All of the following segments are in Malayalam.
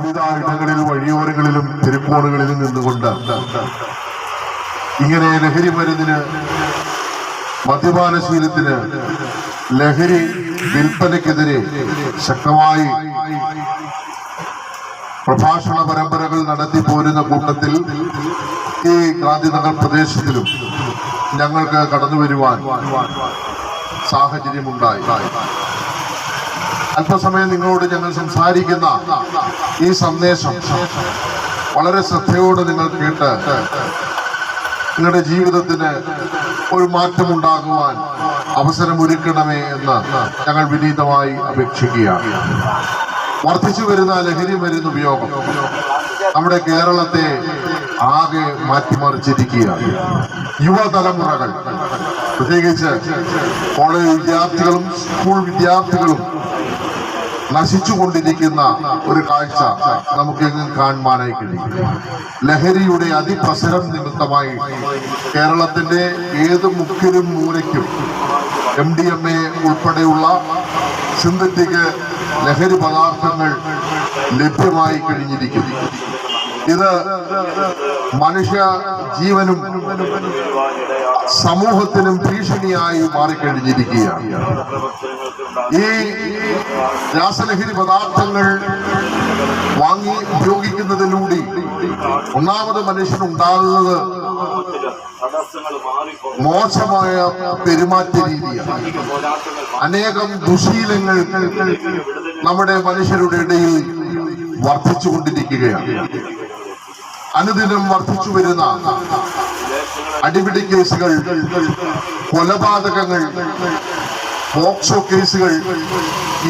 വിവിധ ഇടങ്ങളിൽ വഴിയോരങ്ങളിലും തെരുക്കോണുകളിലും നിന്നുകൊണ്ട് ഇങ്ങനെ ലഹരി മരുന്നിന്, മദ്യപാനശീലത്തിന്, ലഹരി വിൽപ്പനയ്ക്കെതിരെ ശക്തമായി പ്രഭാഷണ പരമ്പരകൾ നടത്തി പോരുന്ന കൂട്ടത്തിൽ ഈ ഗാന്ധിനഗർ പ്രദേശത്തിലും ഞങ്ങൾക്ക് കടന്നു വരുവാൻ സാഹചര്യമുണ്ടായി. അല്പസമയം നിങ്ങളോട് ഞങ്ങൾ സംസാരിക്കുന്ന ഈ സന്ദേശം വളരെ ശ്രദ്ധയോടെ നിങ്ങൾ കേട്ട് നിങ്ങളുടെ ജീവിതത്തിന് ഒരു മാറ്റമുണ്ടാകുവാൻ അവസരമൊരുക്കണമേ എന്ന് ഞങ്ങൾ വിനീതമായി അപേക്ഷിക്കുകയാണ്. വർദ്ധിച്ചു വരുന്ന ലഹരി മരുന്ന് ഉപയോഗം നമ്മുടെ കേരളത്തെ ആകെ മാറ്റിമറിച്ചിരിക്കുകയാണ്. യുവതലമുറകൾ, പ്രത്യേകിച്ച് കോളേജ് വിദ്യാർത്ഥികളും സ്കൂൾ വിദ്യാർത്ഥികളും നശിച്ചുകൊണ്ടിരിക്കുന്ന ഒരു കാഴ്ച നമുക്കെങ്ങും കാണുവാനായി കഴിയും. ലഹരിയുടെ അതിപ്രസരം നിമിത്തമായി കേരളത്തിന്റെ ഏത് മുക്കിലും മൂലയ്ക്കും MDMA ഉൾപ്പെടെയുള്ള സിന്തറ്റിക് ലഹരി പദാർത്ഥങ്ങൾ ലഭ്യമായി കഴിഞ്ഞിരിക്കുന്നു. ഇത് മനുഷ്യ ജീവനും സമൂഹത്തിനും ഭീഷണിയായി മാറിക്കഴിഞ്ഞിരിക്കുകയാണ്. ഈ രാസലഹരി പദാർത്ഥങ്ങൾ വാങ്ങി ഉപയോഗിക്കുന്നതിലൂടെ ഒന്നാമത് മനുഷ്യനുണ്ടാകുന്നത് മോശമായ പെരുമാറ്റ രീതിയാണ്. അനേകം ദുശീലങ്ങൾ നമ്മുടെ മനുഷ്യരുടെ ഇടയിൽ വർദ്ധിച്ചുകൊണ്ടിരിക്കുകയാണ്. അനുദിനം വർദ്ധിച്ചു വരുന്ന അടിപിടി കേസുകൾ, കൊലപാതകങ്ങൾ, പോക്സോ കേസുകൾ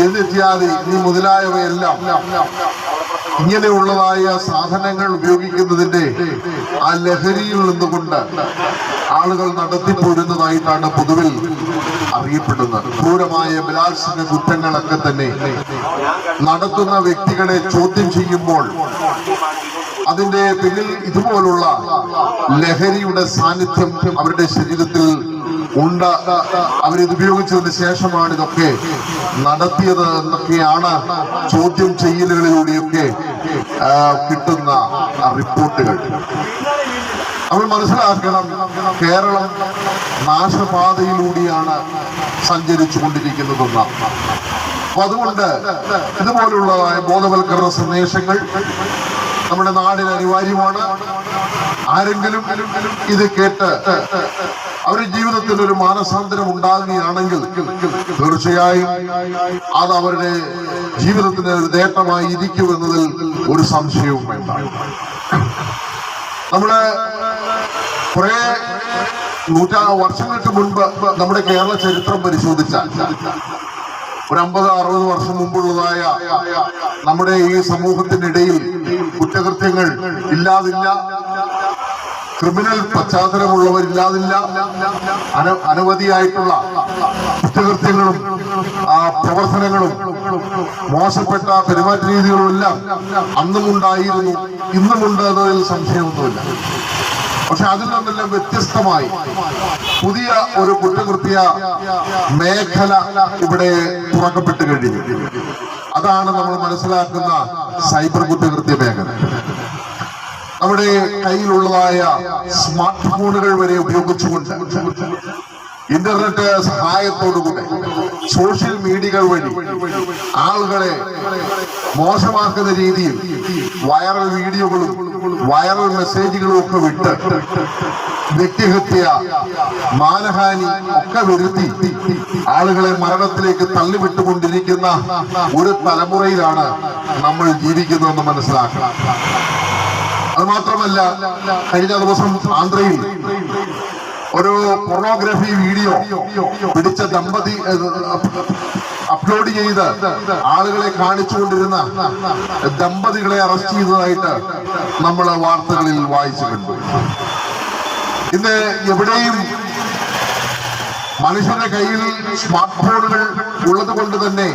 എന്നിത്യാദി മുതലായവയെല്ലാം ഇങ്ങനെയുള്ളതായ സാധനങ്ങൾ ഉപയോഗിക്കുന്നതിന്റെ ആ ലഹരിയിൽ നിന്നുകൊണ്ട് ആളുകൾ നടത്തിപ്പോരുന്നതായിട്ടാണ് പൊതുവിൽ അറിയപ്പെടുന്നത്. ക്രൂരമായ ബലാത്സംഗ കുറ്റങ്ങളൊക്കെ തന്നെ നടത്തുന്ന വ്യക്തികളെ ചോദ്യം ചെയ്യുമ്പോൾ അതിന്റെ പിന്നിൽ ഇതുപോലുള്ള ലഹരിയുടെ സാന്നിധ്യം അവരുടെ ശരീരത്തിൽ ഉണ്ട്. അവരിത് ഉപയോഗിച്ചതിന് ശേഷമാണ് ഇതൊക്കെ നടത്തിയത് എന്നൊക്കെയാണ് ചോദ്യം ചെയ്യലുകളിലൂടെയൊക്കെ കിട്ടുന്ന റിപ്പോർട്ടുകൾ. നമ്മൾ മനസ്സിലാക്കണം, കേരളം നാശപാതയിലൂടെയാണ് സഞ്ചരിച്ചു കൊണ്ടിരിക്കുന്നതെന്നാണ്. അപ്പൊ അതുകൊണ്ട് ഇതുപോലുള്ളതായ ബോധവൽക്കരണ സന്ദേശങ്ങൾ നമ്മുടെ നാടിന് അനിവാര്യമാണ്. ആരെങ്കിലും ഇത് കേട്ട് അവരുടെ ജീവിതത്തിൽ ഒരു മാനസാന്തരം ഉണ്ടാകുകയാണെങ്കിൽ തീർച്ചയായും അത് അവരുടെ ജീവിതത്തിന് ഒരു നേട്ടമായി ഇരിക്കുമെന്നതിൽ ഒരു സംശയവും വേണ്ട. നമ്മള് കുറെ വർഷങ്ങൾക്ക് മുൻപ് നമ്മുടെ കേരള ചരിത്രം പരിശോധിച്ചാൽ ഒരു 50-60 വർഷം മുമ്പുള്ളതായ നമ്മുടെ ഈ സമൂഹത്തിനിടയിൽ കുറ്റകൃത്യങ്ങൾ ഇല്ലാതില്ല, ക്രിമിനൽ പശ്ചാത്തലമുള്ളവരില്ലാതില്ല, അനവധിയായിട്ടുള്ള കുറ്റകൃത്യങ്ങളും പ്രവർത്തനങ്ങളും മോശപ്പെട്ട പെരുമാറ്റ രീതികളും എല്ലാം അന്നും ഉണ്ടായിരുന്നു, ഇന്നുമുണ്ട് എന്നതിൽ സംശയമൊന്നുമില്ല. പക്ഷെ അതിൽ നിന്നെല്ലാം വ്യത്യസ്തമായി പുതിയ ഒരു കുറ്റകൃത്യ മേഖല ഇവിടെ തുറക്കപ്പെട്ട് കഴിഞ്ഞു. അതാണ് നമ്മൾ മനസ്സിലാക്കുന്ന സൈബർ കുറ്റകൃത്യ മേഖല. നമ്മുടെ കയ്യിലുള്ളതായ സ്മാർട്ട് ഫോണുകൾ വരെ ഉപയോഗിച്ചുകൊണ്ട് ഇന്റർനെറ്റ് സഹായത്തോടുകൂടെ സോഷ്യൽ മീഡിയകൾ വഴി ആളുകളെ മോശമാക്കുന്ന രീതിയിൽ വൈറൽ വീഡിയോകളും വൈറൽ മെസ്സേജുകളും ഒക്കെ വിട്ട് വ്യക്തിഹത്യ, മാനഹാനി ഒക്കെ വരുത്തി ആളുകളെ മരണത്തിലേക്ക് തള്ളിവിട്ടുകൊണ്ടിരിക്കുന്ന ഒരു തലമുറയിലാണ് നമ്മൾ ജീവിക്കുന്നതെന്ന് മനസ്സിലാക്കണം. അത് മാത്രമല്ല, കഴിഞ്ഞ ദിവസം ആന്ധ്രയിൽ ഒരു പൊർണോഗ്രഫി വീഡിയോ പിടിച്ച ദമ്പതി അപ്ലോഡ് ചെയ്ത് ആളുകളെ കാണിച്ചുകൊണ്ടിരുന്ന ദമ്പതികളെ അറസ്റ്റ് ചെയ്തതായിട്ട് നമ്മൾ വാർത്തകളിൽ വായിച്ചിട്ടുണ്ട്. ഇന്ന് എവിടെയും മനുഷ്യന്റെ കയ്യിൽ സ്മാർട്ട് ഫോണുകൾ ഉള്ളത് കൊണ്ട് തന്നെ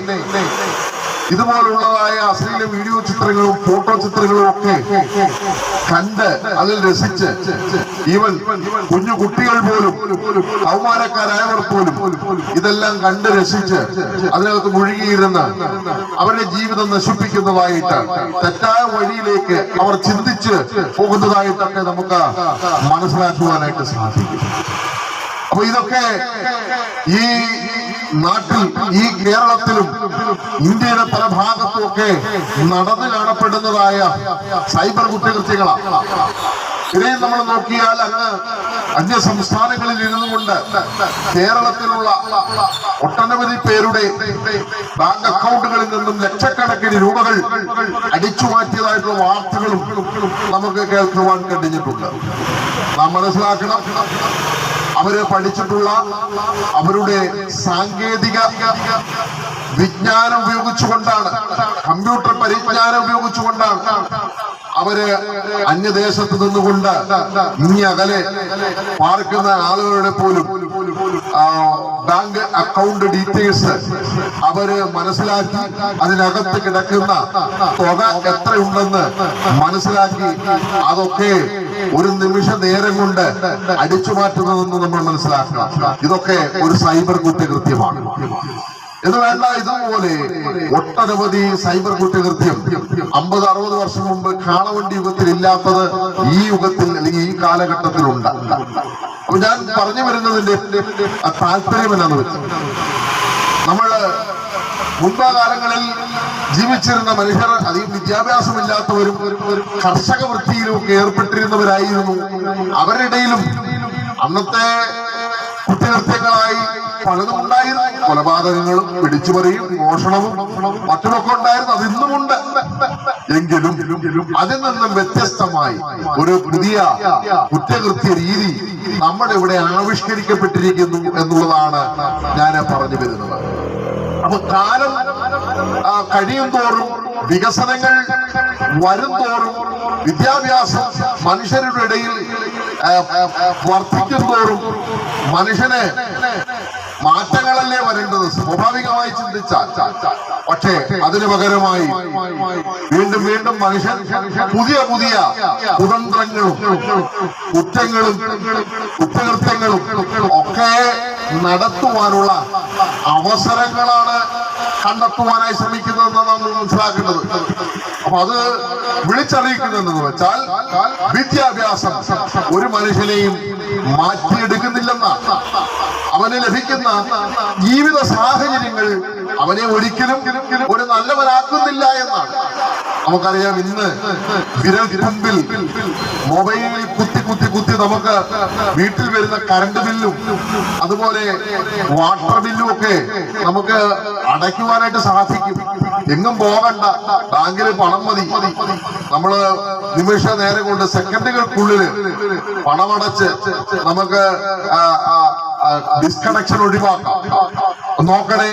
ഇതുപോലുള്ളതായ അശ്ലീല വീഡിയോ ചിത്രങ്ങളും ഫോട്ടോ ചിത്രങ്ങളും ഒക്കെ കണ്ട് അതിൽ രസിച്ച് ഈവൻ കുഞ്ഞു കുട്ടികൾ പോലും കൗമാരക്കാരായവർ പോലും ഇതെല്ലാം കണ്ട് രസിച്ച് അതിനകത്ത് മുഴുകിയിരുന്ന് അവരുടെ ജീവിതം നശിപ്പിക്കുന്നതായിട്ട് തെറ്റായ വഴിയിലേക്ക് അവർ ചിന്തിച്ച് പോകുന്നതായിട്ടൊക്കെ നമുക്ക് മനസ്സിലാക്കുവാനായിട്ട് സാധിക്കും. അപ്പൊ ഇതൊക്കെ ഈ നാട്ടിൽ, ഈ കേരളത്തിലും ഇന്ത്യയുടെ പല ഭാഗത്തുമൊക്കെ നടന്നു കാണപ്പെടുന്നതായ സൈബർ കുറ്റകൃത്യങ്ങളാണ്. ഇതേയും നമ്മൾ നോക്കിയാൽ അങ്ങ് അന്യ സംസ്ഥാനങ്ങളിൽ ഇരുന്നുകൊണ്ട് കേരളത്തിലുള്ള ഒട്ടനവധി പേരുടെ ബാങ്ക് അക്കൗണ്ടുകളിൽ നിന്നും ലക്ഷക്കണക്കിന് രൂപകൾ അടിച്ചു മാറ്റിയതായിട്ടുള്ള വാർത്തകളും നമുക്ക് കേൾക്കുവാൻ കഴിഞ്ഞിട്ടുണ്ട്. നാം മനസ്സിലാക്കണം, അവര് പഠിച്ചിട്ടുള്ള അവരുടെ സാങ്കേതിക വിജ്ഞാനം ഉപയോഗിച്ചുകൊണ്ടാണ്, കമ്പ്യൂട്ടർ പരിജ്ഞാനം ഉപയോഗിച്ചുകൊണ്ടാണ് അവര് അന്യദേശത്ത് നിന്നുകൊണ്ട് ഇനി അകലെ പാർക്കുന്ന ആളുകളുടെ പോലും ബാങ്ക് അക്കൗണ്ട് ഡീറ്റെയിൽസ് അവര് മനസ്സിലാക്കി അതിനകത്ത് കിടക്കുന്ന തുക എത്രയുണ്ടെന്ന് മനസ്സിലാക്കി അതൊക്കെ ഒരു നിമിഷ നേരം കൊണ്ട് അടിച്ചു മാറ്റുന്നതെന്ന് നമ്മൾ മനസ്സിലാക്കണം. ഇതൊക്കെ ഒരു സൈബർ കുറ്റകൃത്യമാണ്. ഇത് വേണ്ട, ഇതുപോലെ ഒട്ടനവധി സൈബർ കുറ്റകൃത്യം 50-60 വർഷം മുമ്പ് കാളവണ്ടി യുഗത്തിൽ ഇല്ലാത്തത് ഈ യുഗത്തിൽ അല്ലെങ്കിൽ ഈ കാലഘട്ടത്തിലുണ്ട്. അപ്പൊ ഞാൻ പറഞ്ഞു വരുന്നതിന്റെ താല്പര്യം എന്നാന്ന് വെച്ചാൽ, നമ്മള് മുൻകാലങ്ങളിൽ ജീവിച്ചിരുന്ന മനുഷ്യർ അധികം വിദ്യാഭ്യാസമില്ലാത്തവരും കർഷക വൃത്തിയിലും ഒക്കെ ഏർപ്പെട്ടിരുന്നവരായിരുന്നു. അവരുടെ ഇടയിലും അന്നത്തെ കുറ്റകൃത്യങ്ങളായി പലതും ഉണ്ടായിരുന്നു. കൊലപാതകങ്ങളും പിടിച്ചുപറിയും മോഷണവും മറ്റുമൊക്കെ ഉണ്ടായിരുന്നു. അതിന്നുമുണ്ട്. എങ്കിലും അതിൽ നിന്നും വ്യത്യസ്തമായി ഒരു പുതിയ കുറ്റകൃത്യ രീതി നമ്മുടെ ഇവിടെ ആവിഷ്കരിക്കപ്പെട്ടിരിക്കുന്നു എന്നുള്ളതാണ് ഞാൻ പറഞ്ഞു വരുന്നത്. അപ്പൊ കാലം കഴിയും തോറും, വികസനങ്ങൾ വരും തോറും, വിദ്യാഭ്യാസം മനുഷ്യരുടെ ഇടയിൽ വർദ്ധിക്കും തോറും മനുഷ്യന് മാറ്റങ്ങളല്ലേ വരേണ്ടത് സ്വാഭാവികമായി ചിന്തിച്ചാൽ. പക്ഷേ അതിനു പകരമായി വീണ്ടും വീണ്ടും മനുഷ്യൻ പുതിയ പുതിയ കുതന്ത്രങ്ങളും കുറ്റങ്ങളും കുറ്റകൃത്യങ്ങളും ഒക്കെ നടത്തുവാനുള്ള അവസരങ്ങളാണ് കണ്ടെത്തുവാനായി ശ്രമിക്കുന്നതെന്നാണ് നമ്മൾ മനസ്സിലാക്കേണ്ടത്. അപ്പൊ അത് വിളിച്ചറിയിക്കുന്നതെന്ന് വെച്ചാൽ വിദ്യാഭ്യാസം ഒരു മനുഷ്യനെയും മാറ്റിയെടുക്കുന്നില്ലെന്നാണ്. അവന് ലഭിക്കുന്ന ജീവിത സാഹചര്യങ്ങൾ അവനെ ഒരിക്കലും ഒരു നല്ലവനാക്കുന്നില്ല എന്നാണ്. നമുക്കറിയാം, ഇന്ന് വിരൽത്തുമ്പിൽ മൊബൈലിൽ കുത്തി കുത്തി കുത്തി നമുക്ക് വീട്ടിൽ വരുന്ന കറണ്ട് ബില്ലും അതുപോലെ വാട്ടർ ബില്ലും ഒക്കെ നമുക്ക് അടയ്ക്കുവാനായിട്ട് സാധിക്കും. എങ്ങും പോകണ്ട, ബാങ്കിൽ പണം മതി. നമ്മള് നിമിഷ നേരം കൊണ്ട് സെക്കൻഡുകൾക്കുള്ളിൽ പണമടച്ച് നമുക്ക് ഡിസ്കണക്ഷൻ ഒഴിവാക്കാം. നോക്കണേ,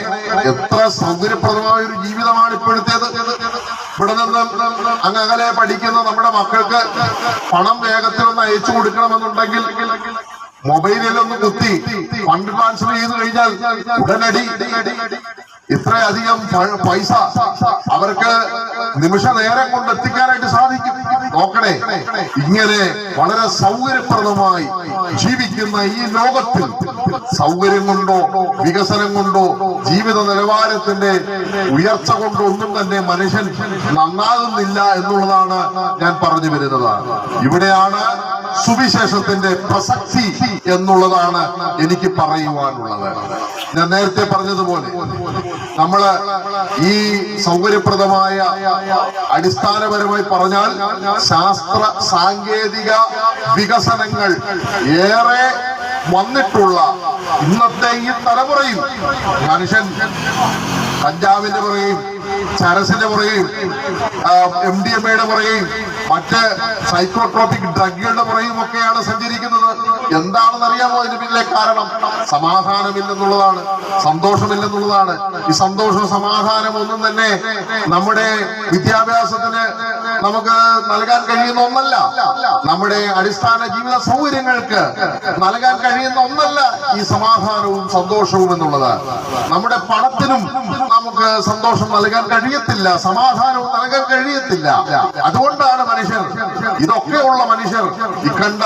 എത്ര സൗകര്യപ്രദമായ ഒരു ജീവിതമാണ് ഇപ്പോഴത്തേത്. ഇവിടെ നിന്ന് അങ്ങകലെ പഠിക്കുന്ന നമ്മുടെ മക്കൾക്ക് പണം വേഗത്തിൽ ഒന്ന് അയച്ചു കൊടുക്കണമെന്നുണ്ടെങ്കിൽ മൊബൈലിലൊന്ന് കുത്തി ഫണ്ട് ട്രാൻസ്ഫർ ചെയ്ത് കഴിഞ്ഞാൽ ഉടനടി ഇത്രയധികം പൈസ അവർക്ക് നിമിഷ നേരം കൊണ്ട് എത്തിക്കാനായിട്ട് സാധിക്കും. നോക്കണേ, ഇങ്ങനെ വളരെ സൗകര്യപ്രദമായി ജീവിക്കുന്ന ഈ ലോകത്തിൽ സൗകര്യം കൊണ്ടോ വികസനം കൊണ്ടോ ജീവിത നിലവാരത്തിന്റെ ഉയർച്ച കൊണ്ടോ ഒന്നും തന്നെ മനുഷ്യൻ നന്നാകുന്നില്ല എന്നുള്ളതാണ് ഞാൻ പറഞ്ഞു വരുന്നത്. ഇവിടെയാണ് സുവിശേഷത്തിന്റെ പ്രസക്തി എന്നുള്ളതാണ് എനിക്ക് പറയുവാനുള്ളത്. ഞാൻ നേരത്തെ പറഞ്ഞതുപോലെ നമ്മള് ഈ സൗകര്യപ്രദമായ അടിസ്ഥാനപരമായി പറഞ്ഞാൽ ശാസ്ത്ര സാങ്കേതിക വികസനങ്ങൾ ഏറെ വന്നിട്ടുള്ള ഇന്നത്തെ ഈ തലമുറയിൽ മനുഷ്യൻ കഞ്ചാവിന്റെ പുറകെയും ചരസിന്റെ പുറകെയും MDMA പുറകെയും മറ്റ് സൈക്കോട്രോപിക് ഡ്രഗുകളുടെ പുറകെയും ഒക്കെയാണ് സഞ്ചരിക്കുന്നത്. എന്താണെന്ന് അറിയാമോ അതിന് പിന്നിലെ കാരണം? സമാധാനമില്ലെന്നുള്ളതാണ്, സന്തോഷമില്ലെന്നുള്ളതാണ്. ഈ സന്തോഷവും സമാധാനം ഒന്നും തന്നെ നമ്മുടെ വിദ്യാഭ്യാസത്തിന് നമുക്ക് നൽകാൻ കഴിയുന്ന ഒന്നല്ല. നമ്മുടെ അടിസ്ഥാന ജീവിത സൗകര്യങ്ങൾക്ക് നൽകാൻ കഴിയുന്ന ഒന്നല്ല ഈ സമാധാനവും സന്തോഷവും എന്നുള്ളത്. നമ്മുടെ പണത്തിനും നമുക്ക് സന്തോഷം നൽകാൻ കഴിയത്തില്ല, സമാധാനവും നൽകാൻ കഴിയത്തില്ല. അതുകൊണ്ടാണ് മനുഷ്യർ, ഇതൊക്കെയുള്ള മനുഷ്യർ ഈ കണ്ട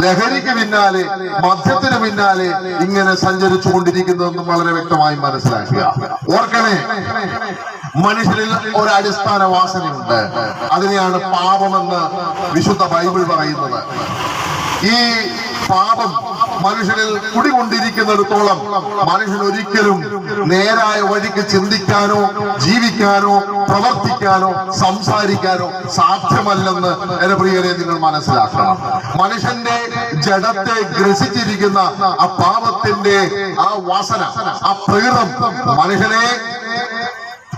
ലഹരിക്ക് പിന്നാലെ, മദ്യത്തിന് പിന്നാലെ ഇങ്ങനെ സഞ്ചരിച്ചു കൊണ്ടിരിക്കുന്നതെന്നും വളരെ വ്യക്തമായി മനസ്സിലാക്കുക. ഓർക്കണേ, മനുഷ്യരിൽ ഒരു അടിസ്ഥാന വാസനയുണ്ട്. അതിനെയാണ് പാപമെന്ന് വിശുദ്ധ ബൈബിൾ പറയുന്നത്. ഈ പാപം മനുഷ്യനിൽ കുടികൊണ്ടിരിക്കുന്നിടത്തോളം മനുഷ്യൻ ഒരിക്കലും നേരായ വഴിക്ക് ചിന്തിക്കാനോ ജീവിക്കാനോ പ്രവർത്തിക്കാനോ സംസാരിക്കാനോ സാധ്യമല്ലെന്ന് എന്റെ പ്രിയരെ നിങ്ങൾ മനസ്സിലാക്കണം. മനുഷ്യന്റെ ജഡത്തെ ഗ്രസിച്ചിരിക്കുന്ന ആ പാപത്തിന്റെ ആ വാസന, ആ പ്രകൃതം മനുഷ്യനെ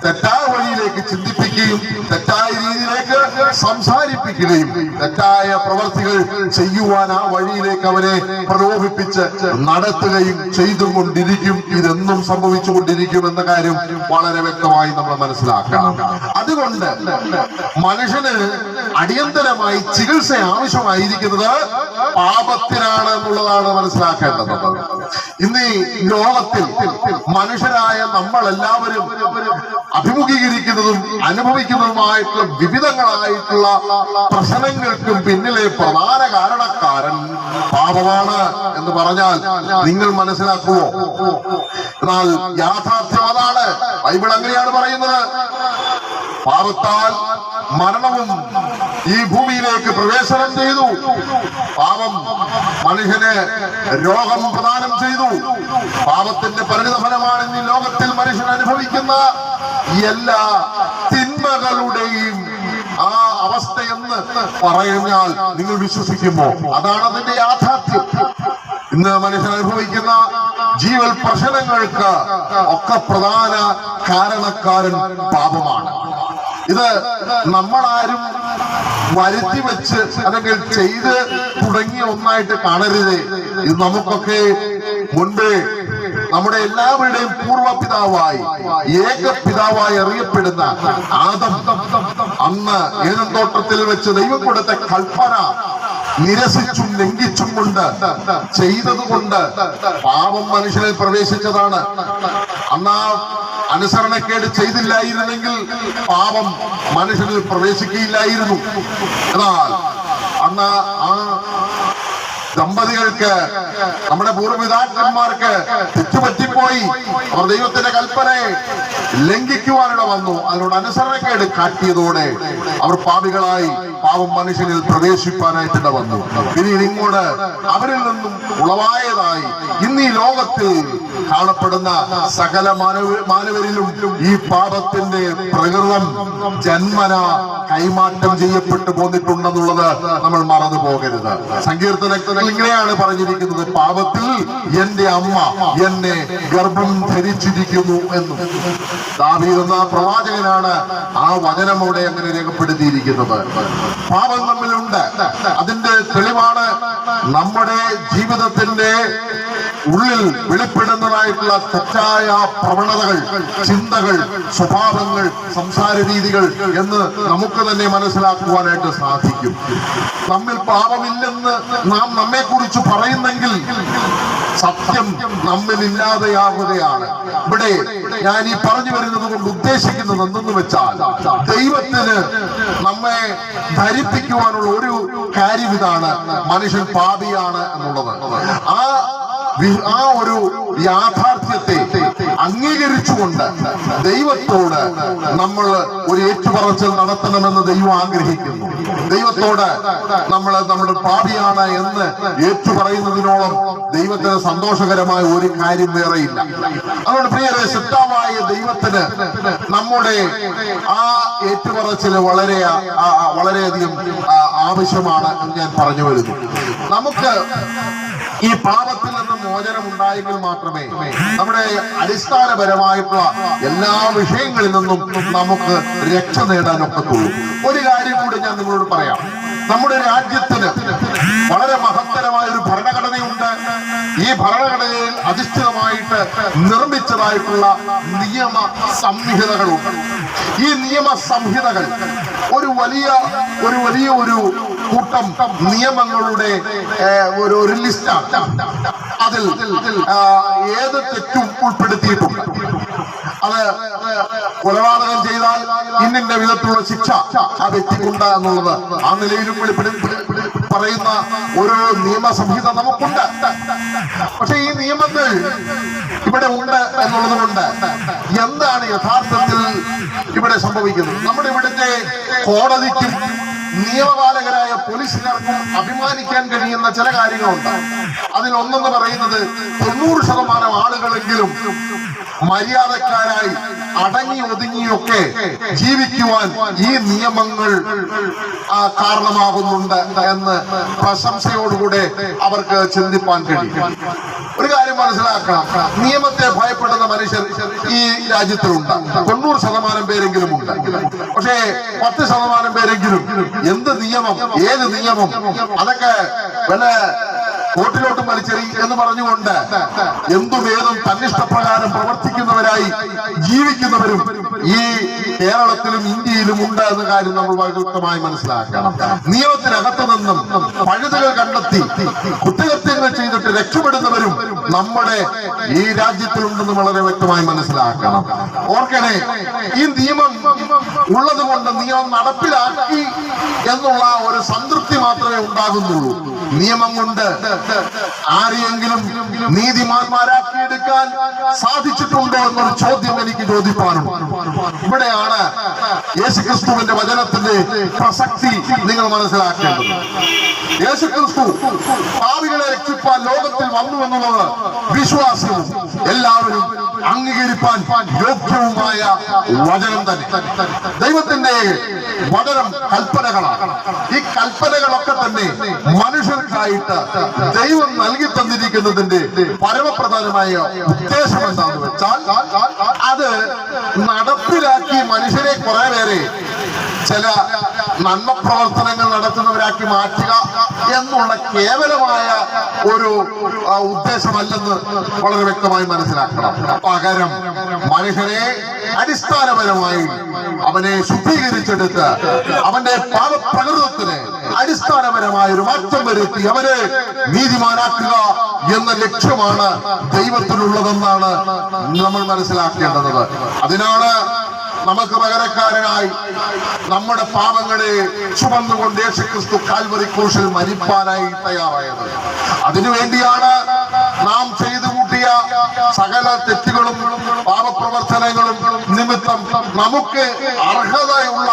തെറ്റായ വഴിയിലേക്ക് ചിന്തിപ്പിക്കുകയും തെറ്റായ രീതിയിലേക്ക് സംസാരിപ്പിക്കുകയും തെറ്റായ പ്രവർത്തികൾ ചെയ്യുവാൻ ആ വഴിയിലേക്ക് അവനെ പ്രലോഭിപ്പിച്ച് നടത്തുകയും ചെയ്തുകൊണ്ടിരിക്കും. ഇതെന്നും സംഭവിച്ചുകൊണ്ടിരിക്കും എന്ന കാര്യം വളരെ വ്യക്തമായി നമ്മൾ മനസ്സിലാക്കണം. അതുകൊണ്ട് മനുഷ്യന് അടിയന്തരമായി ചികിത്സ ആവശ്യമായിരിക്കുന്നത് പാപത്തിനാണ് എന്നുള്ളതാണ് മനസ്സിലാക്കേണ്ടത്. ഇന്ന് ഈ ലോകത്തിൽ മനുഷ്യരായ നമ്മളെല്ലാവരും അഭിമുഖീകരിക്കുന്നതും അനുഭവിക്കുന്നതുമായിട്ടുള്ള വിവിധങ്ങളായിട്ടുള്ള പ്രശ്നങ്ങൾക്കും പിന്നിലെ പ്രധാന കാരണക്കാരൻ പാപമാണ് എന്ന് പറഞ്ഞാൽ നിങ്ങൾ മനസ്സിലാക്കുമോ? എന്നാൽ യാഥാർത്ഥ്യം അതാണ്. ബൈബിൾ അങ്ങനെയാണ് പറയുന്നത്. പാപത്താൽ മരണവും ഈ ഭൂമിയിലേക്ക് പ്രവേശനം ചെയ്തു. പാപം മനുഷ്യന് രോഗം പ്രദാനം ചെയ്തു. പാപത്തിന്റെ പരിണിതഫലമാണ് ഇന്ന് ലോകത്തിൽ മനുഷ്യൻ അനുഭവിക്കുന്ന എല്ലാ തിന്മകളുടെയും ആ അവസ്ഥയെന്ന് പറഞ്ഞാൽ നിങ്ങൾ വിശ്വസിക്കുമോ? അതാണ് അതിന്റെ യാഥാർത്ഥ്യം. ഇന്ന് മനുഷ്യൻ അനുഭവിക്കുന്ന ജീവൽ പ്രശ്നങ്ങൾക്ക് ഒക്കെ പ്രധാന കാരണക്കാരൻ പാപമാണ്. ഇത് നമ്മളാരും വരുത്തി വെച്ച് അല്ലെങ്കിൽ ചെയ്ത് തുടങ്ങിയ ഒന്നായിട്ട് കാണരുത്. ഇത് നമുക്കൊക്കെ മുൻപേ നമ്മുടെ എല്ലാവരുടെയും പൂർവ്വപിതാവായി ഏകപിതാവായി അറിയപ്പെടുന്ന ആദം അന്ന് ഏദൻ തോട്ടത്തിൽ വെച്ച് ദൈവം കൊടുത്ത കൽപ്പന നിരസിച്ചും ലംഘിച്ചും കൊണ്ട് ചെയ്തതുകൊണ്ട് പാപം മനുഷ്യനിൽ പ്രവേശിച്ചതാണ്. അന്ന് അനുസരണക്കേട് ചെയ്തില്ലായിരുന്നെങ്കിൽ പാപം മനുഷ്യനിൽ പ്രവേശിക്കുകയില്ലായിരുന്നു. എന്നാൽ അന്ന് ആ ദമ്പതികൾക്ക്, നമ്മുടെ പൂർവ്വപിതാക്കന്മാർക്ക് തെറ്റുപറ്റിപ്പോയി. അവർ ദൈവത്തിന്റെ കൽപ്പനയെ ലംഘിക്കുവാനിട വന്നു. അതിനോട് അനുസരണക്കേട് കാട്ടിയതോടെ അവർ പാപികളായി പാപം മനുഷ്യനിൽ പ്രവേശിപ്പാനായിട്ടിട വന്നു. പിന്നീട് ഇങ്ങോട്ട് അവരിൽ നിന്നും ഉളവായതായി ഇന്ന് ഈ ലോകത്തിൽ കാണപ്പെടുന്ന സകല മാനവരിലും ഈ പാപത്തിന്റെ പ്രകൃതം ജന്മന കൈമാറ്റം ചെയ്യപ്പെട്ടു പോന്നിട്ടുണ്ടെന്നുള്ളത് നമ്മൾ മറന്നു പോകരുത്. സങ്കീർത്തനത്തിൽ ഇങ്ങനെയാണ് പറഞ്ഞിരിക്കുന്നത്, പാപത്തിൽ എന്റെ അമ്മ എന്നെ ഗർഭം ധരിച്ചിരിക്കുന്നു എന്നും. ദാവീദ് എന്ന പ്രവാചകനാണ് ആ വചനം അവിടെ അങ്ങനെ രേഖപ്പെടുത്തിയിരിക്കുന്നത്. പാപം നമ്മിലുണ്ട്. അതിന്റെ തെളിവാണ് നമ്മുടെ ജീവിതത്തിന്റെ ഉള്ളിൽ വെളിപ്പെടുന്നതായിട്ടുള്ള തെറ്റായ പ്രവണതകൾ, ചിന്തകൾ, സ്വഭാവങ്ങൾ, സംസാര രീതികൾ എന്ന് നമുക്ക് തന്നെ മനസ്സിലാക്കുവാനായിട്ട് സാധിക്കും. നമ്മിൽ പാപമില്ലെന്ന് നാം നമ്മെ കുറിച്ച് പറയുന്നെങ്കിൽ സത്യം നമ്മിൽ ഇല്ലാതെയാവുകയാണ്. ഇവിടെ ഞാൻ ഈ പറഞ്ഞു വരുന്നത് കൊണ്ട് ഉദ്ദേശിക്കുന്നത് എന്തെന്ന് വെച്ചാൽ, ദൈവത്തിന് നമ്മെ ധരിപ്പിക്കുവാനുള്ള ഒരു കാര്യം ഇതാണ്: മനുഷ്യൻ പാപിയാണ് എന്നുള്ളത്. ആ ഒരു യാഥാർത്ഥ്യത്തെ അംഗീകരിച്ചുകൊണ്ട് ദൈവത്തോട് നമ്മൾ ഒരു ഏറ്റുപറച്ചിൽ നടത്തണമെന്ന് ദൈവം ആഗ്രഹിക്കുന്നു. ദൈവത്തോട് നമ്മൾ നമ്മുടെ പാപിയാണ് എന്ന് ഏറ്റുപറയുന്നതിനോളം ദൈവത്തിന് സന്തോഷകരമായ ഒരു കാര്യം വേറെയില്ല. അതുകൊണ്ട് പ്രിയരെ, സൃഷ്ടാവായ ദൈവത്തിന് നമ്മുടെ ആ ഏറ്റുപറച്ചില് വളരെയധികം ആവശ്യമാണ് എന്ന് ഞാൻ പറഞ്ഞു വരുന്നു. നമുക്ക് ഈ പാപത്തിൽ നിന്ന് മോചനം ഉണ്ടായെങ്കിൽ മാത്രമേ നമ്മുടെ അടിസ്ഥാനപരമായിട്ടുള്ള എല്ലാ വിഷയങ്ങളിൽ നിന്നും നമുക്ക് രക്ഷ നേടാനൊക്കത്തുള്ളൂ. ഒരു കാര്യം കൂടി ഞാൻ നിങ്ങളോട് പറയാം. നമ്മുടെ രാജ്യത്തിന് വളരെ മഹത്തരമായ ഒരു ഭരണഘടനയുണ്ട്. ഈ ഭരണഘടനയിൽ അധിഷ്ഠിതമായിട്ട് നിർമ്മിച്ചതായിട്ടുള്ള നിയമ സംഹിതകളുണ്ട്. ഈ നിയമ സംഹിതകൾ ഒരു വലിയ കൂട്ടം നിയമങ്ങളുടെ ഒരു ലിസ്റ്റാണ്. അതിൽ ഏത് തെറ്റും ഉൾപ്പെടുത്തിയിട്ടുണ്ട്. അത് കൊലപാതകം ചെയ്താൽ ഇന്നിന്റെ വിധത്തിലുള്ള ശിക്ഷ ആ വ്യക്തിക്കുണ്ട് എന്നുള്ളത് ആ നിലയിലും പറയുന്ന ഒരു നിയമസംഹിത നമുക്കുണ്ട്. പക്ഷെ ഈ നിയമങ്ങൾ ഇവിടെ ഉണ്ട് എന്നുള്ളത് കൊണ്ട് എന്താണ് യഥാർത്ഥത്തിൽ ഇവിടെ സംഭവിക്കുന്നത്? നമ്മുടെ ഇവിടുത്തെ കോടതിക്കും നിയമപാലകരായ പോലീസുകാർക്കും അഭിമാനിക്കാൻ കഴിയുന്ന ചില കാര്യങ്ങളുണ്ട്. അതിലൊന്നെന്ന് പറയുന്നത് 90% ആളുകളെങ്കിലും മര്യാദക്കാരായി അടങ്ങി ഒതുങ്ങിയൊക്കെ ജീവിക്കുവാൻ ഈ നിയമങ്ങൾ കാരണമാകുന്നുണ്ട് എന്ന് പ്രശംസയോടുകൂടെ അവർക്ക് ചിന്തിപ്പാൻ കഴിയും. ഒരു കാര്യം മനസ്സിലാക്കണം, നിയമത്തെ ഭയപ്പെടുന്ന മനുഷ്യർ ഈ രാജ്യത്തിലുണ്ട്. 90% പേരെങ്കിലും ഉണ്ട്. പക്ഷേ 10% പേരെങ്കിലും എന്ത് നിയമം, ഏത് നിയമം, അതൊക്കെ വല്ല കോർട്ടിലോട്ട് വലിച്ചെറി എന്ന് പറഞ്ഞുകൊണ്ട് എന്തുമേതും തന്നിഷ്ടപ്രകാരം പ്രവർത്തിക്കുന്നവരായി ജീവിക്കുന്നവരും ഈ കേരളത്തിലും ഇന്ത്യയിലും ഉണ്ട് എന്ന കാര്യം നമ്മൾ വ്യക്തമായി മനസ്സിലാക്കണം. നിയമത്തിനകത്തു നിന്നും പഴുതുകൾ കണ്ടെത്തി കുറ്റകൃത്യങ്ങൾ ചെയ്തിട്ട് രക്ഷപ്പെടുന്നവരും നമ്മുടെ ഈ രാജ്യത്തിലുണ്ടെന്ന് വളരെ വ്യക്തമായി മനസ്സിലാക്കണം. ഓർക്കണേ, ഈ നിയമം ഉള്ളത് കൊണ്ട് നിയമം നടപ്പിലാക്കി എന്നുള്ള ഒരു സംതൃപ്തി മാത്രമേ ഉണ്ടാകുന്നുള്ളൂ. നിയമം കൊണ്ട് ആരെയെങ്കിലും നീതിമാന്മാരാക്കിയെടുക്കാൻ സാധിച്ചിട്ടുണ്ടോ എന്നൊരു ചോദ്യം എനിക്ക് ചോദിക്കാനുണ്ട്. ഇവിടെയാണ് യേശുക്രിസ്തുവിന്റെ വചനത്തിന്റെ പ്രസക്തി നിങ്ങൾ മനസ്സിലാക്കേണ്ടത്. യേശുക്രിസ്തു പാപികളെ രക്ഷിപ്പാൻ ലോകത്തിൽ വന്നു എന്നുള്ളത് വിശ്വാസവും എല്ലാവരും അംഗീകരിപ്പാൻ യോഗ്യവുമായ വചനം തന്നെ. ദൈവത്തിന്റെ വചനം കൽപ്പനകളാണ്. ഈ കൽപ്പനകളൊക്കെ തന്നെ മനുഷ്യർക്കായിട്ട് ദൈവം നൽകി തന്നിരിക്കുന്നതിന്റെ പരമപ്രധാനമായ ഉദ്ദേശം എന്താണെന്ന് വെച്ചാൽ അത് നടപ്പിലാക്കി മനുഷ്യരെ കുറെ പേരെ ചില നന്മ പ്രവർത്തനങ്ങൾ നടത്തുന്നവരാക്കി മാറ്റുക എന്നുള്ള കേവലമായ ഒരു ഉദ്ദേശമല്ലെന്ന് വളരെ വ്യക്തമായി മനസ്സിലാക്കണം. പകരം മനുഷ്യനെ അടിസ്ഥാനപരമായി അവനെ ശുദ്ധീകരിച്ചെടുത്ത് അവന്റെ പാപപ്രകൃതത്തിന് അടിസ്ഥാനപരമായ ഒരു മാറ്റം വരുത്തി അവരെ നീതിമാനാക്കുക എന്ന ലക്ഷ്യമാണ് ദൈവത്തിനുള്ളതെന്നാണ് നമ്മൾ മനസ്സിലാക്കേണ്ടത്. അതിനാണ് നമുക്ക് പകരക്കാരനായി നമ്മുടെ പാപങ്ങളെ ചുമന്നുകൊണ്ട് യേശുക്രിസ്തു കാൽവരി ക്രൂശിൽ മരിപ്പാനായി തയ്യാറായത്. അതിനുവേണ്ടിയാണ് നാം ചെയ്തു കൂട്ടിയ സകല തെറ്റുകളും പാപപ്രവർത്തനങ്ങളും നിമിത്തം നമുക്ക് അർഹതയുള്ള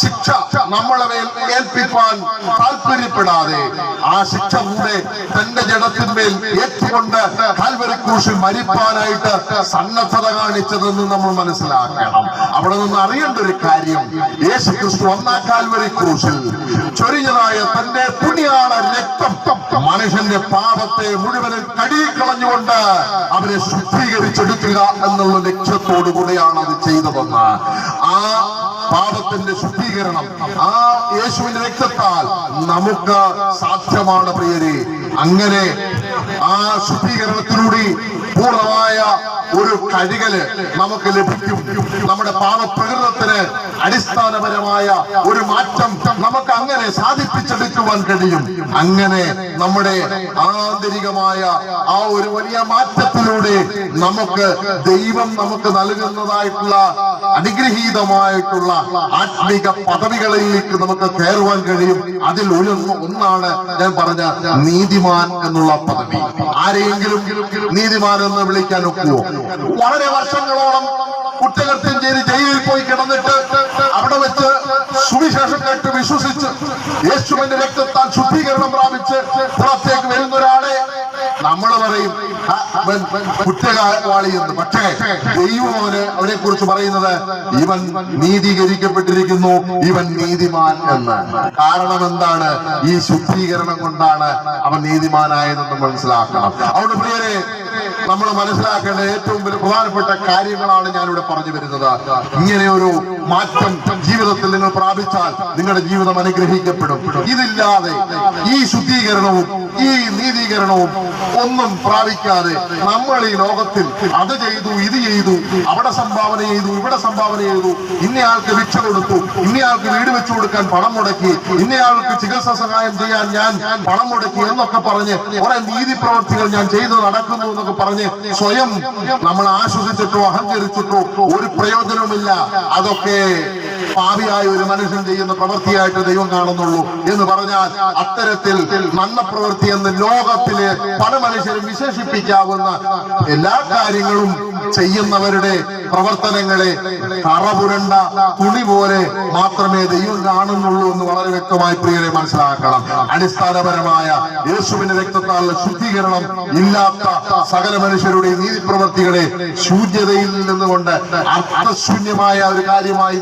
ശിക്ഷ നമ്മളെ മേൽ ഏൽപ്പിക്കാൻ താല്പര്യപ്പെടാതെ ആ ശിക്ഷ കൂടെ തന്റെ ജഡത്തിന്മേൽ ഏറ്റുകൊണ്ട് കാൽവരി ക്രൂശിൽ മരിപ്പാനായിട്ട് സന്നദ്ധത കാണിച്ചതെന്ന് നമ്മൾ മനസ്സിലാക്കണം. അവിടെ നിന്ന് അറിയേണ്ട ഒരു കാര്യം, യേശുക്രിസ്തു ഒന്നാം കാൽവരി ക്രൂശിൽ ചൊരിഞ്ഞതായ തന്റെ പുണ്യാള രക്തം മനുഷ്യന്റെ പാപത്തെ മുഴുവനും കഴുകിക്കളഞ്ഞുകൊണ്ട് അവരെ ശുദ്ധീകരിച്ചെടുക്കുക എന്നുള്ള ലക്ഷ്യത്തോടു കൂടെയാണ് അത് ചെയ്തതെന്ന്. ആ പാപത്തിന്റെ ശുദ്ധീകരണം ആ യേശുവിന്റെ രക്തത്താൽ നമുക്ക് സാധ്യമാണ് പ്രിയരെ. അങ്ങനെ ആ ശുദ്ധീകരണത്തിലൂടെ പൂർണ്ണമായ ഒരു കഴുകല് നമുക്ക് ലഭിക്കും. നമ്മുടെ പാപപ്രകൃതത്തിന് അടിസ്ഥാനപരമായ ഒരു മാറ്റം നമുക്ക് അങ്ങനെ സാധിപ്പിച്ചെടുക്കുവാൻ കഴിയും. അങ്ങനെ നമ്മുടെ ആന്തരികമായ ആ ഒരു വലിയ മാറ്റത്തിലൂടെ നമുക്ക് ദൈവം നമുക്ക് നൽകുന്നതായിട്ടുള്ള അനുഗ്രഹീതമായിട്ടുള്ള ആത്മീക പദവികളിലേക്ക് നമുക്ക് കയറുവാൻ കഴിയും. അതിൽ ഒന്നാണ് ഞാൻ പറഞ്ഞ നീതിമാൻ എന്നുള്ള പദവി. ആരെയെങ്കിലും നീതിമാൻ എന്ന് വിളിക്കാൻ ഒക്കുവോ? വളരെ വർഷങ്ങളോളം കുറ്റകൃത്യം ചെയ്ത് ജയിലിൽ പോയി കിടന്നിട്ട് അവിടെ വെച്ച് സുവിശേഷം കേട്ട് വിശ്വസിച്ച് യേശുവിന്റെ രക്തത്താൽ ശുദ്ധീകരണം പ്രാപിച്ച് പുറത്തേക്ക് വരുന്ന ഒരാളെ നമ്മൾ പറയും കുറ്റവാളി എന്ന്. പക്ഷേ ദൈവമോന് അവരെ കുറിച്ച് പറയുന്നത് ഇവൻ നീതീകരിക്കപ്പെട്ടിരിക്കുന്നു, ഇവൻ നീതിമാൻ എന്ന്. കാരണം എന്താണ്? ഈ ശുദ്ധീകരണം കൊണ്ടാണ് അവൻ നീതിമാനായതെന്ന് മനസ്സിലാക്കണം. അവിടെ പ്രിയരെ, നമ്മൾ മനസ്സിലാക്കേണ്ട ഏറ്റവും പ്രധാനപ്പെട്ട കാര്യങ്ങളാണ് ഞാനിവിടെ പറഞ്ഞു വരുന്നത്. ഇങ്ങനെ ഒരു മാറ്റം ജീവിതത്തിൽ നിങ്ങൾ പ്രാപിച്ചാൽ നിങ്ങളുടെ ജീവിതം അനുഗ്രഹിക്കപ്പെടും. ഇതില്ലാതെ ഈ ശുദ്ധീകരണവും ഈ നീതീകരണവും ഒന്നും പ്രാപിക്കാതെ നമ്മൾ ഈ ലോകത്തിൽ അത് ചെയ്തു, ഇത് ചെയ്തു, അവിടെ സംഭാവന ചെയ്തു, ഇവിടെ സംഭാവന ചെയ്തു, ഇന്നയാൾക്ക് ഭിക്ഷ കൊടുത്തു, ഇന്നയാൾക്ക് വീട് വെച്ചു കൊടുക്കാൻ പണം മുടക്കി, ഇന്നയാൾക്ക് ചികിത്സാ സഹായം ചെയ്യാൻ ഞാൻ പണം മുടക്കി എന്നൊക്കെ പറഞ്ഞ് കുറെ നീതി പ്രവർത്തികൾ ഞാൻ ചെയ്തു നടക്കുന്നു എന്നൊക്കെ പറഞ്ഞ് സ്വയം നമ്മൾ ആശ്വസിച്ചിട്ടോ അഹങ്കരിച്ചിട്ടോ ഒരു പ്രയോജനവുമില്ല. അതൊക്കെ പാപിയായ ഒരു മനുഷ്യൻ ചെയ്യുന്ന പ്രവൃത്തിയായിട്ട് ദൈവം കാണുന്നുള്ളൂ എന്ന് പറഞ്ഞാൽ അത്തരത്തിൽ നന്മ പ്രവൃത്തി എന്ന് ലോകത്തിലെ പല മനുഷ്യരും വിശേഷിപ്പിക്കാവുന്ന എല്ലാ കാര്യങ്ങളും ചെയ്യുന്നവരുടെ പ്രവർത്തനങ്ങളെ കറപുരണ്ട തുണി പോലെ മാത്രമേ ദൈവം കാണുന്നുള്ളൂ എന്ന് വളരെ വ്യക്തമായി പ്രിയരെ മനസ്സിലാക്കണം. അടിസ്ഥാനപരമായ യേശുവിന്റെ രക്തത്താലുള്ള ശുദ്ധീകരണം ഇല്ലാത്ത സകല മനുഷ്യരുടെ നീതി പ്രവർത്തികളെ ശൂന്യതയിൽ നിന്നുകൊണ്ട് അർത്ഥശൂന്യമായ ഒരു കാര്യമായി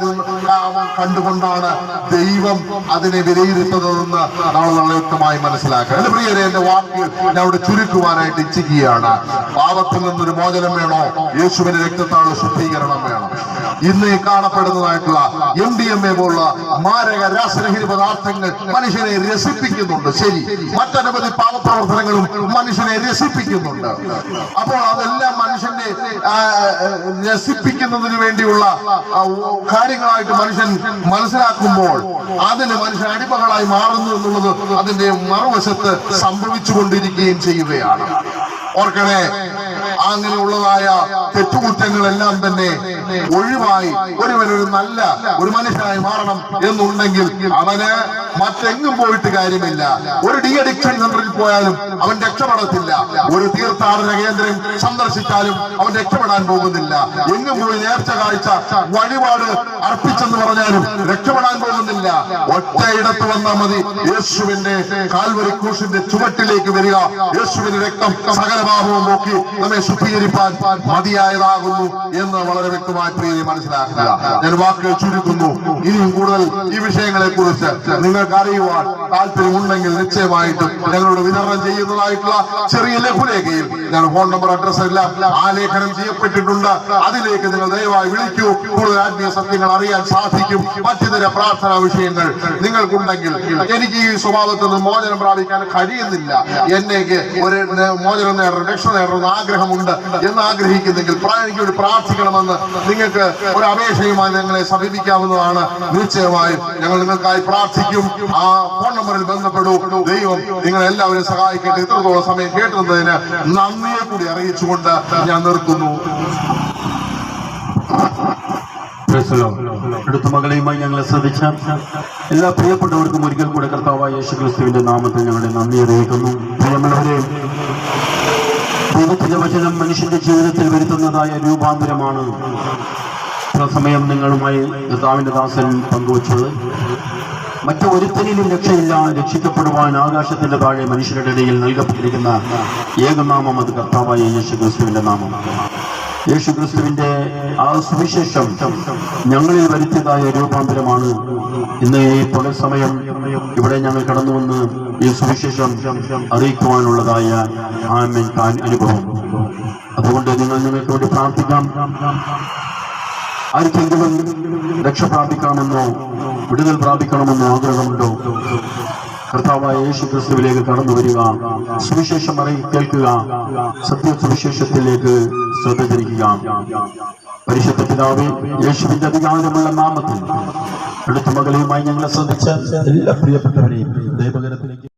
കണ്ടുകൊണ്ടാണ് ദൈവം അതിനെ വിലയിരുത്തുന്നതെന്ന് നമ്മൾ വളരെ വ്യക്തമായി മനസ്സിലാക്കുക. എന്റെ പ്രിയരെ, എന്റെ വാക്കുകൾ ഞാൻ അവിടെ ചുരുക്കുവാനായിട്ട് ഇച്ഛിക്കുകയാണ്. പാപത്തിൽ നിന്നൊരു മോചനം വേണോ? യേശുവിന്റെ രക്തത്താലുള്ള ശുദ്ധീകരണം വേണം. ഇന്ന് കാണപ്പെടുന്നതായിട്ടുള്ള MDMA പോലുള്ള മാരക രാസലഹരി പദാർത്ഥങ്ങൾ മനുഷ്യനെ രസിപ്പിക്കുന്നുണ്ട്. ശരി, മറ്റനവധി പാപപ്രവർത്തനങ്ങളും മനുഷ്യനെ രസിപ്പിക്കുന്നുണ്ട്. അപ്പോൾ അതെല്ലാം മനുഷ്യനെ രസിപ്പിക്കുന്നതിന് വേണ്ടിയുള്ള കാര്യങ്ങളായിട്ട് മനുഷ്യൻ മനസ്സിലാക്കുമ്പോൾ അതിന് മനുഷ്യൻ അടിമകളായി മാറുന്നു എന്നുള്ളത് അതിന്റെ മറുവശത്ത് സംഭവിച്ചുകൊണ്ടിരിക്കുകയും ചെയ്യുകയാണ്. ഓർക്കണേ, അങ്ങനെയുള്ളതായ തെറ്റുകുറ്റങ്ങളെല്ലാം തന്നെ ഒഴിവായി ഒരുവനൊരു നല്ല ഒരു മനുഷ്യനായി മാറണം എന്നുണ്ടെങ്കിൽ അവന് മറ്റെങ്ങും പോയിട്ട് കാര്യമില്ല. ഒരു ഡി അഡിക്ഷൻ സെന്ററിൽ പോയാലും അവൻ രക്ഷപ്പെടത്തില്ല. ഒരു തീർത്ഥാടന കേന്ദ്രം സന്ദർശിച്ചാലും അവൻ രക്ഷപ്പെടാൻ പോകുന്നില്ല. എങ്ങും പോയി നേർച്ച കാഴ്ച വഴിപാട് അർപ്പിച്ചെന്ന് പറഞ്ഞാലും രക്ഷപ്പെടാൻ പോകുന്നില്ല. ഒറ്റയിടത്ത് വന്നാൽ മതി. യേശുവിന്റെ കാൽവരി ക്രൂശിന്റെ ചുവട്ടിലേക്ക് വരിക. യേശുവിന്റെ രക്തം സകല പാപവും നോക്കി നമ്മെ ശുദ്ധീകരിപ്പാൻ മതിയായതാകുന്നു എന്ന് വളരെ വ്യക്തമായി പ്രിയരെ മനസ്സിലാക്കുക. ഞാൻ വാക്കുകൾ ചുരുക്കുന്നു. ഇനിയും കൂടുതൽ ഈ വിഷയങ്ങളെ കുറിച്ച് നിങ്ങൾക്ക് അറിയുവാൻ താല്പര്യമുണ്ടെങ്കിൽ നിശ്ചയമായിട്ടും ഞങ്ങളുടെ വിതരണം ചെയ്യുന്നതായിട്ടുള്ള ചെറിയ ലഘുലേഖയിൽ ഞാൻ ഫോൺ നമ്പർ അഡ്രസ് എല്ലാം ആലേഖനം ചെയ്യപ്പെട്ടിട്ടുണ്ട്. അതിലേക്ക് നിങ്ങൾ ദയവായി വിളിക്കൂ. കൂടുതൽ ആത്മീയ സത്യങ്ങൾ അറിയാൻ സാധിക്കും. മറ്റിതര പ്രാർത്ഥനാ വിഷയങ്ങൾ നിങ്ങൾക്കുണ്ടെങ്കിൽ എനിക്ക് ഈ സ്വഭാവത്തിൽ നിന്ന് മോചനം പ്രാപിക്കാൻ കഴിയുന്നില്ല, എന്നേക്ക് ഒരു മോചനം നേടണം, രക്ഷ നേടണം ആഗ്രഹമുണ്ട് എന്ന് ആഗ്രഹിക്കുന്നെങ്കിൽ എനിക്ക് വേണ്ടി പ്രാർത്ഥിക്കണമെന്ന് നിങ്ങൾക്ക് ഒരു അപേക്ഷയുമായി ഞങ്ങളെ സമീപിക്കാവുന്നതാണ്. നിശ്ചയമായും ഞങ്ങൾ നിങ്ങൾക്കായി പ്രാർത്ഥിക്കും. ആ ഫോൺ നമ്പറിൽ ബന്ധപ്പെടൂ. ദൈവം നിങ്ങളെല്ലാവരും സഹായിക്കട്ടെ. ഇത്രത്തോളം സമയം കേട്ടുന്നതിന് നന്ദിയെ കൂടി അറിയിച്ചുകൊണ്ട് ഞാൻ നിർത്തുന്നു. അടുത്ത മകളെയുമായി ഞങ്ങളെ ശ്രദ്ധിച്ച എല്ലാ പ്രിയപ്പെട്ടവർക്കും ഒരിക്കൽ കൂടെ കർത്താവായ യേശുക്രിസ്തുവിന്റെ നാമത്തിൽ ഞങ്ങളുടെ നന്ദി അറിയിക്കുന്നു. പ്രിയമുള്ളവരെ, ദൈവത്തിന്റെ വചനം മനുഷ്യന്റെ ജീവിതത്തിൽ വരുത്തുന്നതായ രൂപാന്തരമാണ് സമയം നിങ്ങളുമായി കർത്താവിന്റെ ദാസൻ പങ്കുവച്ചത്. മറ്റൊരുത്തരിലും രക്ഷയില്ല. രക്ഷിക്കപ്പെടുവാൻ ആകാശത്തിന്റെ താഴെ മനുഷ്യരുടെ ഇടയിൽ നൽകപ്പെട്ടിരിക്കുന്ന ഏകനാമം അത് കർത്താവായ യേശുക്രിസ്തുവിന്റെ നാമം. യേശുക്രിസ്തുവിന്റെ ആ സുവിശേഷം ഞങ്ങളിൽ വരുത്തിയതായ രൂപാന്തരമാണ് ഇന്ന് ഈ പകൽ സമയം ഇവിടെ ഞങ്ങൾ കടന്നു വന്ന് ഈ സുവിശേഷം അറിയിക്കുവാനുള്ളതായ അനുഭവം. അതുകൊണ്ട് നിങ്ങൾക്ക് വേണ്ടി പ്രാർത്ഥിക്കാം. ആർക്കെങ്കിലും രക്ഷ പ്രാപിക്കണമെന്നോ വിടുതൽ പ്രാപിക്കണമെന്നോ ആഗ്രഹമുണ്ടോ? കർത്താവായ യേശുക്രിസ്തുവിലേക്ക് കടന്നു വരിക, സുവിശേഷം കേൾക്കുക, സത്യസുവിശേഷത്തിലേക്ക് ശ്രദ്ധ തിരിക്കുക. പരിശുദ്ധ പിതാവേ, യേശുവിന്റെ അധികാരമുള്ള നാമത്തിൽ അടുത്ത മകളെയുമായി ഞങ്ങളെ ശ്രദ്ധിച്ച എല്ലാ പ്രിയപ്പെട്ടവരെയും ദൈവകരത്തിലേക്ക്